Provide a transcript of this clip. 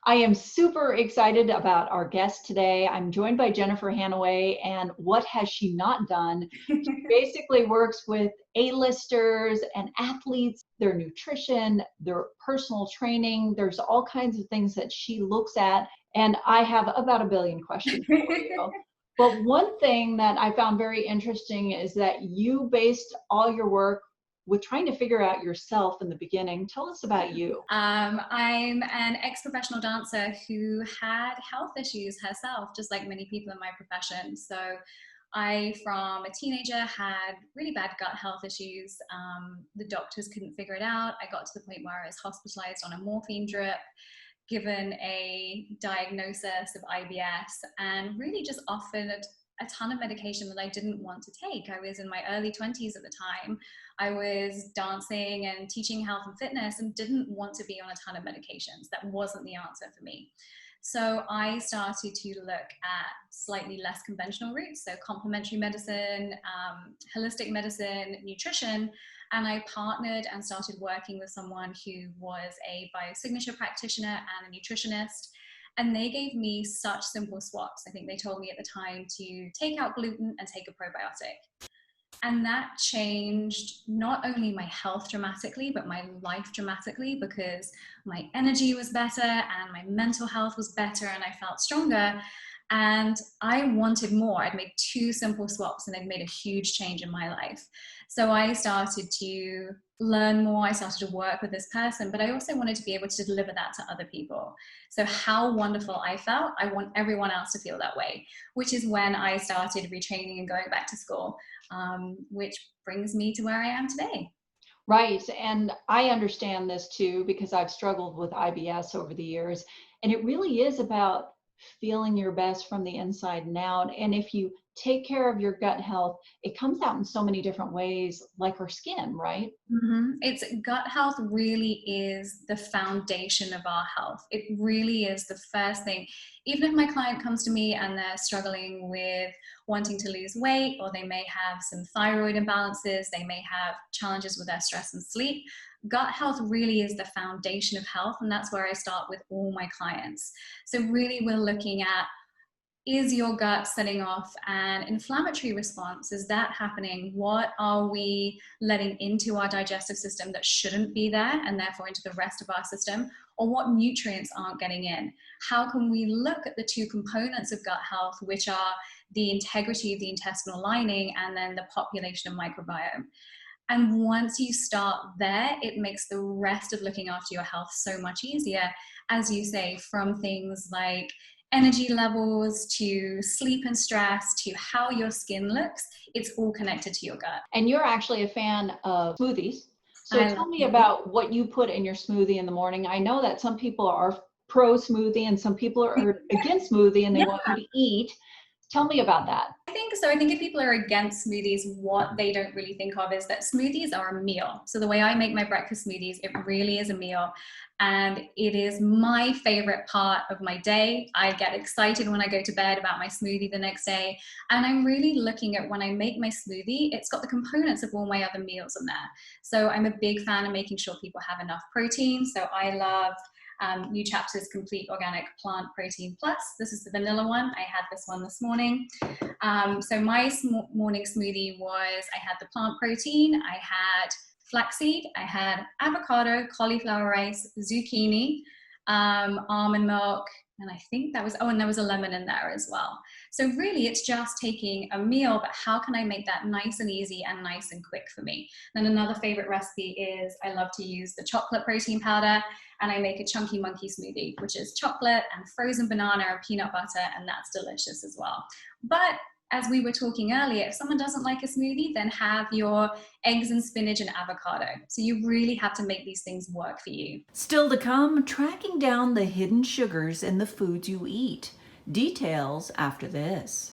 I am super excited about our guest today. I'm joined by Jennifer Hanaway, and what has she not done? She basically works with A-listers and athletes, their nutrition, their personal training. There's all kinds of things that she looks at, and I have about a billion questions for you. But one thing that I found very interesting is that you based all your work with trying to figure out yourself in the beginning. Tell us about you. I'm an ex-professional dancer who had health issues herself, just like many people in my profession. So I, from a teenager, had really bad gut health issues. The doctors couldn't figure it out. I got to the point where I was hospitalized on a morphine drip, given a diagnosis of IBS, and really just offered a ton of medication that I didn't want to take. I was in my early 20s at the time. I was dancing and teaching health and fitness and didn't want to be on a ton of medications. That wasn't the answer for me. So I started to look at slightly less conventional routes, so complementary medicine, holistic medicine, nutrition, and I partnered and started working with someone who was a biosignature practitioner and a nutritionist. And they gave me such simple swaps. I think they told me at the time to take out gluten and take a probiotic. And that changed not only my health dramatically, but my life dramatically, because my energy was better and my mental health was better and I felt stronger. And I wanted more. I'd made two simple swaps and they'd made a huge change in my life. So I started to learn more. I started to work with this person, but I also wanted to be able to deliver that to other people. So how wonderful I felt, I want everyone else to feel that way, which is when I started retraining and going back to school, which brings me to where I am today. Right. And I understand this too because I've struggled with IBS over the years. And it really is about feeling your best from the inside and out. And if you take care of your gut health, it comes out in so many different ways, like our skin, right? It's gut health really is the foundation of our health. It really is the first thing. Even if my client comes to me and they're struggling with wanting to lose weight, or they may have some thyroid imbalances, they may have challenges with their stress and sleep, gut health really is the foundation of health. And that's where I start with all my clients. So really we're looking at, is your gut setting off an inflammatory response? Is that happening? What are we letting into our digestive system that shouldn't be there and therefore into the rest of our system? Or what nutrients aren't getting in? How can we look at the two components of gut health, which are the integrity of the intestinal lining and then the population of microbiome? And once you start there, it makes the rest of looking after your health so much easier. As you say, from things like energy levels to sleep and stress to how your skin looks, it's all connected to your gut. And you're actually a fan of smoothies. So I love tell me smoothies. about what you put in your smoothie in the morning. I know that some people are pro smoothie and some people are against smoothie and they Yeah. want you to eat. Tell me about that. I think so. I think if people are against smoothies, what they don't really think of is that smoothies are a meal. So the way I make my breakfast smoothies, it really is a meal. And it is my favorite part of my day. I get excited when I go to bed about my smoothie the next day. And I'm really looking at when I make my smoothie, it's got the components of all my other meals in there. So I'm a big fan of making sure people have enough protein. So I love New Chapter's Complete Organic Plant Protein Plus. This is the vanilla one. I had this one this morning. So my morning smoothie was, I had the plant protein, I had flaxseed, I had avocado, cauliflower rice, zucchini, almond milk, and I think that was, oh, and there was a lemon in there as well. So really it's just taking a meal, but how can I make that nice and easy and nice and quick for me? Then another favorite recipe is I love to use the chocolate protein powder, and I make a chunky monkey smoothie, which is chocolate and frozen banana and peanut butter, and that's delicious as well. But as we were talking earlier, if someone doesn't like a smoothie, then have your eggs and spinach and avocado. So you really have to make these things work for you. Still to come, tracking down the hidden sugars in the foods you eat. Details after this.